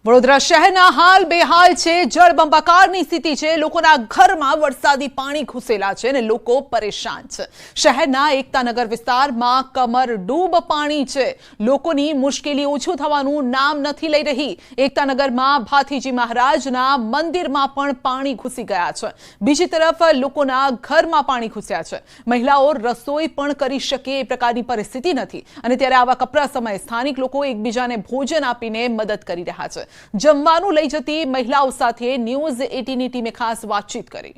વડોદરા શહેરના હાલ બેહાલ છે। જળબંબાકારની સ્થિતિ છે। લોકોના ઘરમાં વરસાદી પાણી ઘૂસેલા છે અને લોકો પરેશાન છે। શહેરના એકતાનગર વિસ્તારમાં કમરડૂબ પાણી છે। લોકોની મુશ્કેલી ઓછું થવાનું નામ નથી લઈ રહી। એકતાનગરમાં ભાથીજી મહારાજના મંદિરમાં પણ પાણી ઘૂસી ગયા છે। બીજી તરફ લોકોના ઘરમાં પાણી ઘૂસ્યા છે। મહિલાઓ રસોઈ પણ કરી શકે એ પ્રકારની પરિસ્થિતિ નથી અને ત્યારે આવા કપરા સમયે સ્થાનિક લોકો એકબીજાને ભોજન આપીને મદદ કરી રહ્યા છે। જમવાનું લઈ જતી મહિલાઓ સાથે ન્યૂઝ 18ની ટીમે ખાસ વાતચીત કરી।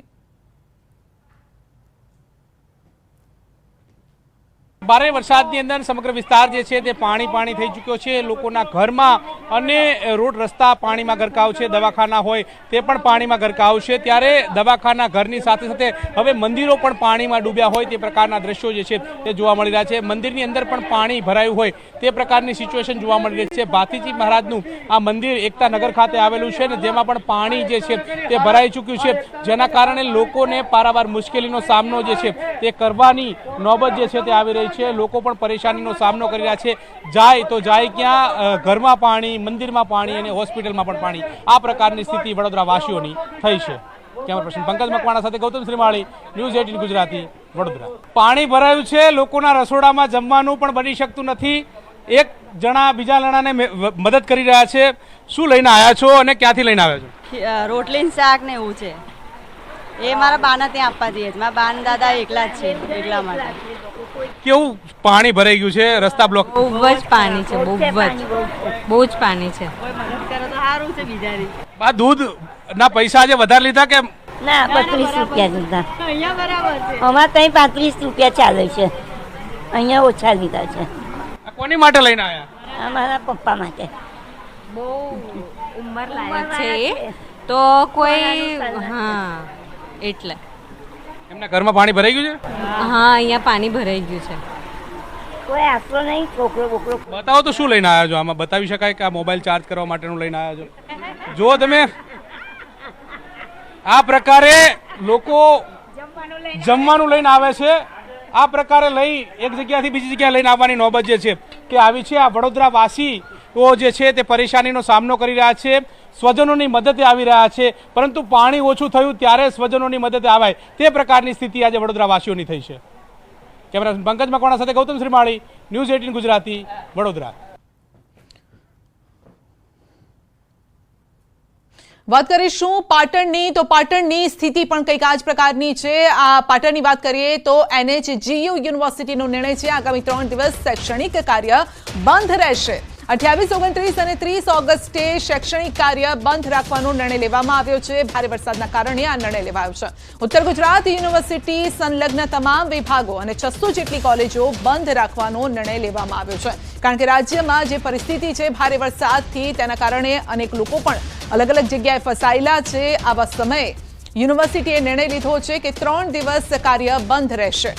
ભારે વરસાદની અંદર સમગ્ર વિસ્તાર જે છે તે પાણી થઈ ચૂક્યો છે। લોકોના ઘરમાં અને રોડ રસ્તા પાણીમાં ગરકાવ છે। દવાખાના હોય તે પણ પાણીમાં ગરકાવ છે। ત્યારે દવાખાના ઘરની સાથે સાથે હવે મંદિરો પણ પાણીમાં ડૂબ્યા હોય તે પ્રકારના દ્રશ્યો જે છે તે જોવા મળી રહ્યા છે। મંદિરની અંદર પણ પાણી ભરાયું હોય તે પ્રકારની સિચ્યુએશન જોવા મળી રહી છે। ભાથીજી મહારાજનું આ મંદિર એકતાનગર ખાતે આવેલું છે અને જેમાં પણ પાણી જે છે તે ભરાઈ ચૂક્યું છે, જેના કારણે લોકોને પારાવાર મુશ્કેલીનો સામનો જે છે તે કરવાની નોબત જે છે તે આવી રહી છે। લોકો પણ પરેશાનીનો સામનો કરી રહ્યા છે। જાય તો જાય ક્યાં, ઘરમાં પાણી, મંદિરમાં પાણી અને હોસ્પિટલમાં પણ પાણી, આ પ્રકારની સ્થિતિ વડોદરા વાસીઓની થઈ છે। કેમેરા પર્સન પંકજ મકવાણા સાથે ગૌતમ શ્રીમાળી, ન્યૂઝ 18 ગુજરાતી, વડોદરા। પાણી ભરાયું છે, લોકોના રસોડામાં જમવાનું પણ બની શકતું નથી। એક જણા બીજા જણાને મદદ કરી રહ્યા છે। શું લઈને આવ્યા છો અને ક્યાંથી લઈને આવ્યા છો? રોટલી શાક ને એવું છે, એ મારા બાના ત્યાં આપવા જઈએ। મારા બાન દાદા એકલા જ છે, એટલા માટે। કેવું પાણી ભરાઈ ગયું છે? રસ્તા બ્લોક? બહુ જ પાણી છે, બહુ જ પાણી છે। સારું છે બિચારી। આ દૂધ ના પૈસા આજે વધારે લીધા કે ના? 32 રૂપિયા લીધા। અહીંયા બરાબર છે, અમારે ત્યાં 35 રૂપિયા ચાલે છે, અહીંયા ઓછા લીધા છે। આ કોની માટે લઈને આવ્યા? અમારા પપ્પા માટે। બહુ ઉંમર લાયક છે એ તો કોઈ, હા એટલે એમના ઘરમાં પાણી ભરાઈ ગયું છે? હા, અહીંયા પાણી ભરાઈ ગયું છે। કોઈ આશરો નહીં, છોકરો બોકરો। બતાવો તો શું લઈને આવ્યા છો? આમાં બતાવી શકાય કે આ મોબાઈલ ચાર્જ કરવા માટેનું લઈને આવ્યા છો? જો તમે આ પ્રકારે લોકો જમવાનું લઈને આવે છે, આ પ્રકારે લઈ એક જગ્યાથી બીજી જગ્યાએ લઈને આવવાની નોબત જે છે તે આવી છે। આ વડોદરા વાસીઓ જે છે તે પરેશાનીનો સામનો કરી રહ્યા છે, સ્વજનોની મદદે આવી રહ્યા છે, પરંતુ પાણી ઓછું થયું ત્યારે સ્વજનોની મદદે આવાય તે પ્રકારની સ્થિતિ આજે વડોદરા વાસીઓની થઈ છે। કેમેરા પંકજ મકવાણા સાથે ગૌતમ શ્રીમાળી, ન્યૂઝ 18 ગુજરાતી, વડોદરા। વાત કરીશું પાટણની, તો પાટણની સ્થિતિ પણ કંઈક આ જ પ્રકારની છે। આ પાટણની વાત કરીએ તો NHGU યુનિવર્સિટીનો નિર્ણય છે, આગામી 3 દિવસ શૈક્ષણિક કાર્ય બંધ રહેશે। 28, 29 અને 30 ઓગસ્ટે શૈક્ષણિક કાર્ય બંધ રાખવાનો નિર્ણય લેવામાં આવ્યો છે। ભારે વરસાદના કારણે આ નિર્ણય લેવાયો છે। ઉત્તર ગુજરાત યુનિવર્સિટી સંલગ્ન તમામ વિભાગો અને 600 જેટલી કોલેજો બંધ રાખવાનો નિર્ણય લેવામાં આવ્યો છે, કારણ કે રાજ્યમાં જે પરિસ્થિતિ છે ભારે વરસાદથી, તેના કારણે અનેક લોકો પણ અલગ અલગ જગ્યાએ ફસાયેલા છે। આવા સમયે યુનિવર્સિટીએ નિર્ણય લીધો છે કે 3 દિવસ કાર્ય બંધ રહેશે।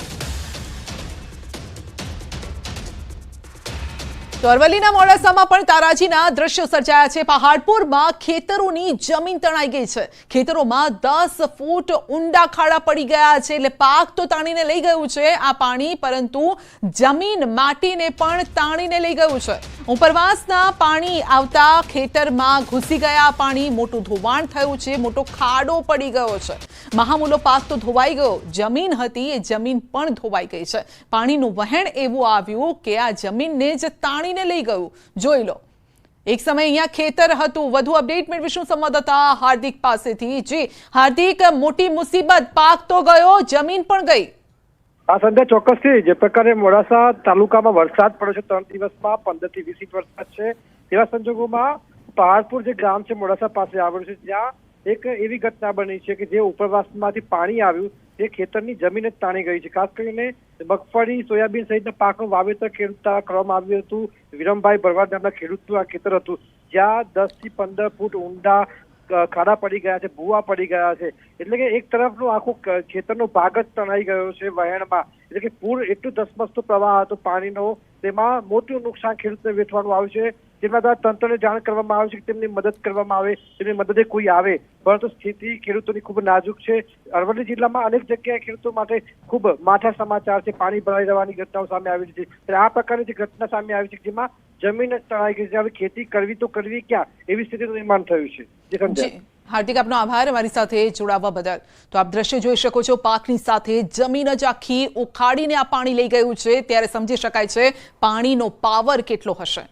તો અરવલ્લીના મોડાસામાં પણ તારાજીના દ્રશ્યો સર્જાયા છે। પહાડપુરમાં ખેતરોની જમીન તણાઈ ગઈ છે। ખેતરોમાં 10 ફૂટ ઊંડા ખાડા પડી ગયા છે, એટલે પાક તો તાણીને લઈ ગયું છે આ પાણી, પરંતુ જમીન માટીને પણ તાણીને લઈ ગયું છે। ઉપરવાસના પાણી આવતા ખેતરમાં ઘૂસી ગયા પાણી, મોટું ધોવાણ થયું છે, મોટો ખાડો પડી ગયો છે। મહામૂલો પાક તો ધોવાઈ ગયો, જમીન હતી એ જમીન પણ ધોવાઈ ગઈ છે। પાણીનું વહેણ એવું આવ્યું કે આ જમીનને જ તાણી લઈ ગયું। જોઈ લો, એક સમય અહીંયા ખેતર હતું। વધુ અપડેટ મેળવીશું સંવાદદાતા હાર્દિક પાસેથી। જી હાર્દિક, મોટી મુસીબત, પાક તો ગયો, જમીન પણ ગઈ। આ સંધ્યા ચોક્કસથી જે પ્રકારે મોડાસા તાલુકામાં વરસાદ પડ્યો છે, 3 દિવસમાં 15 થી 20 ઇંચ વરસાદ છે, તેવા સંજોગોમાં પહાડપુર જે ગામ છે મોડાસા પાસે આવેલું છે, જ્યાં એક એવી ઘટના બની છે કે જે ઉપરવાસમાંથી પાણી આવ્યું તે ખેતરની જમીન જ તાણી ગઈ છે। ખાસ કરીને મગફળી, સોયાબીન સહિતના પાકનું વાવેતર ખેડૂત દ્વારા કરવામાં આવ્યું હતું। વિરમભાઈ ભરવાડ નામના ખેડૂતનું આ ખેતર હતું, જ્યાં 10 થી 15 ફૂટ ઊંડા ખાડા પડી ગયા છે, ભૂવા પડી ગયા છે, એટલે કે એક તરફનો આખો ખેતરનો ભાગ જ તણાઈ ગયો છે વહેણમાં। એટલે કે પૂર એટલું ધસમસતો પ્રવાહ હતો પાણીનો, તેમાં મોટું નુકસાન ખેડૂતને વેઠવાનું આવ્યું છે। જેના દ્વારા તંત્રને જાણ કરવામાં આવે છે કે તેમની મદદ કરવામાં આવે, તેમની મદદે કોઈ આવે, પરંતુ સ્થિતિ ખેડૂતોની ખૂબ નાજુક છે। અરવલ્લી જિલ્લામાં અનેક જગ્યાએ ખેડૂતો માટે ખૂબ માઠા સમાચાર છે। પાણી ભરાઈ જવાની ઘટનાઓ સામે આવી છે। આ પ્રકારની જે ઘટના સામે આવી છે, જેમાં જમીન જ તણાઈ ગઈ છે. હવે ખેતી કરવી તો કરવી ક્યાં એવી સ્થિતિનું નિર્માણ થયું છે. જી સંધ્યા. જી હાર્દિક, આપનો આભાર અમારી સાથે જોડાવા બદલ. તો આપ દ્રશ્ય જોઈ શકો છો, પાકની સાથે જમીન જ આખી ઉખાડીને આ પાણી લઈ ગયું છે. ત્યારે સમજી શકાય છે પાણીનો પાવર કેટલો હશે.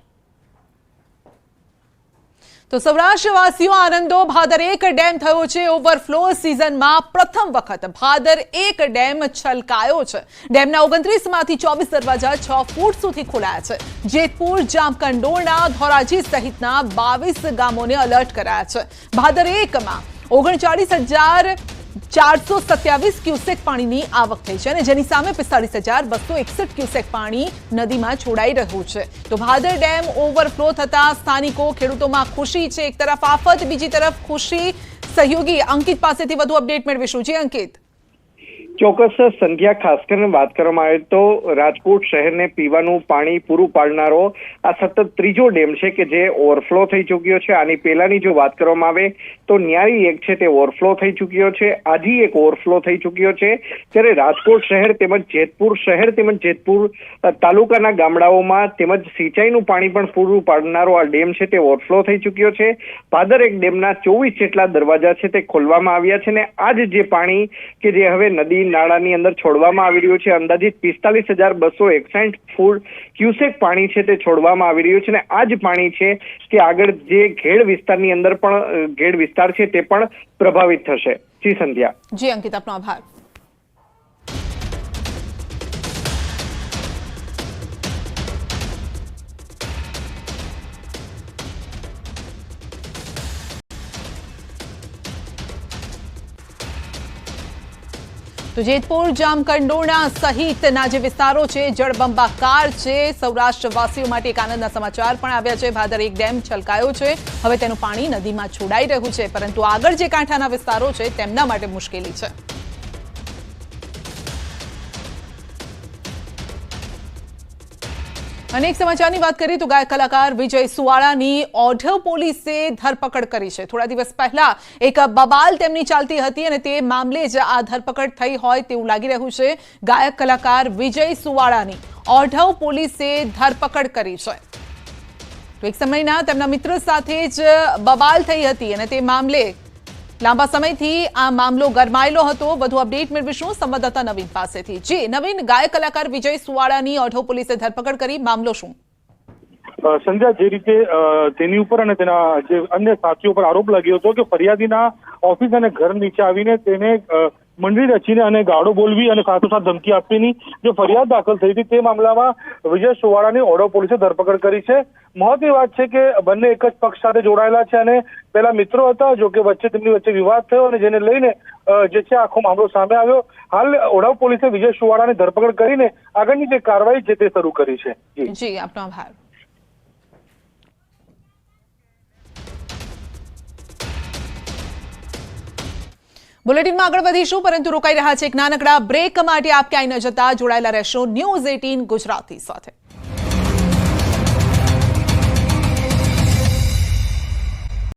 તો સૌરાષ્ટ્રવાસીઓ આનંદો. ભાદર 1 ડેમ થયો છે ઓવરફ્લો. સિઝનમાં પ્રથમ વખત ભાદર 1 ડેમ છલકાયો છે. ડેમના 29માંથી 24 દરવાજા 6 ફૂટ સુધી ખોલાયા છે. જેતપુર, જામકંડોરણા, ધોરાજી સહિતના 22 ગામોને એલર્ટ કરાયા છે. ભાદર 1માં 39,427 ક્યુસેક પાણીની આવક થઈ છે અને જેની સામે 45,261 ક્યુસેક પાણી નદીમાં છોડાઈ રહ્યું છે. તો ભાદર ડેમ ઓવરફ્લો થતા સ્થાનિકો, ખેડૂતોમાં ખુશી છે. એક તરફ આફત, બીજી તરફ ખુશી. સહયોગી અંકિત પાસેથી વધુ અપડેટ મેળવીશું. જી અંકિત. ચોક્કસ સંધ્યા, ખાસ કરીને વાત કરવામાં આવે તો રાજકોટ શહેરને પીવાનું પાણી પૂરું પાડનારો આ સતત ત્રીજો ડેમ છે કે જે ઓવરફ્લો થઈ ચૂક્યો છે. આની પહેલાની જો વાત કરવામાં આવે તો ન્યારી 1 છે તે ઓવરફ્લો થઈ ચૂક્યો છે. આજી એક ઓવરફ્લો થઈ ચૂક્યો છે. ત્યારે રાજકોટ શહેર તેમજ જેતપુર શહેર તેમજ જેતપુર તાલુકાના ગામડાઓમાં તેમજ સિંચાઈનું પાણી પણ પૂરું પાડનારો આ ડેમ છે તે ઓવરફ્લો થઈ ચૂક્યો છે. ભાદર 1 ડેમના 24 જેટલા દરવાજા છે તે ખોલવામાં આવ્યા છે અને આજ જે પાણી કે જે હવે નદી નાળાની અંદર છોડવામાં આવી રહ્યું છે, અંદાજિત 45,261 ક્યુસેક પાણી છે તે છોડવામાં આવી રહ્યું છે અને આ જ પાણી છે કે આગળ જે ઘેડ વિસ્તારની અંદર પણ ઘેડ વિસ્તાર છે તે પણ પ્રભાવિત થશે. જી સંધ્યા. જી અંકિત, આપનો આભાર. તો જેતપુર, જામકંડોરણા સહિતના જે વિસ્તારો છે જળબંબાકાર છે. સૌરાષ્ટ્રવાસીઓ માટે એક આનંદના સમાચાર પણ આવ્યા છે. ભાદર 1 ડેમ છલકાયો છે. હવે તેનું પાણી નદીમાં છોડાઈ રહ્યું છે, પરંતુ આગળ જે કાંઠાના વિસ્તારો છે તેમના માટે મુશ્કેલી છે. અનેક સમાચારની વાત કરીએ તો ગાયક કલાકાર વિજય સુવાળાની ઓઢવ પોલીસે ધરપકડ કરી છે. થોડા દિવસ પહેલા એક બબાલ તેમની ચાલતી હતી અને તે મામલે જ આ ધરપકડ થઈ હોય તેવું લાગી રહ્યું છે. ગાયક કલાકાર વિજય સુવાળાની ઓઢવ પોલીસે ધરપકડ કરી છે. તો એક સમયના તેમના મિત્ર સાથે જ બબાલ થઈ હતી અને તે મામલે લાંબા સમયથી આ મામલો ગરમાયેલો હતો. વધુ અપડેટ મેળવીશું સંવાદદાતા નવીન પાસેથી. જી નવીન, ગાયક કલાકાર વિજય સુવાળાની ઓઢવ પોલીસે ધરપકડ કરી, મામલો શું? સંધ્યા, જે રીતે તેની ઉપર અને તેના જે અન્ય સાથીઓ પર આરોપ લાગ્યો હતો કે ફરિયાદીના ઓફિસ અને ઘર નીચે આવીને તેને મંડળી રચીને અને ગાળો બોલવી અને સાથોસાથ ધમકી આપવીની જે ફરિયાદ દાખલ થઈ હતી તે મામલામાં વિજય સુવાળાની ઓઢવ પોલીસે ધરપકડ કરી છે. મહત્વની વાત છે કે બંને એક જ પક્ષ સાથે જોડાયેલા છે અને પેલા મિત્રો હતા, જો કે તેમની વચ્ચે વિવાદ થયો અને જેને લઈને જે છે આખો મામલો સામે આવ્યો. હાલ ઓઢવ પોલીસે વિજય સુવાળાની ધરપકડ કરીને આગળની જે કાર્યવાહી છે તે શરૂ કરી છે. જી આપનો આભાર. બુલેટિનમાં આગળ વધીશું, પરંતુ રોકાઈ રહ્યા છે એક નાનકડા બ્રેક માટે. આપ ક્યાંય ન જતા, જોડાયેલા રહેશો ન્યૂઝ 18 ગુજરાતી સાથે.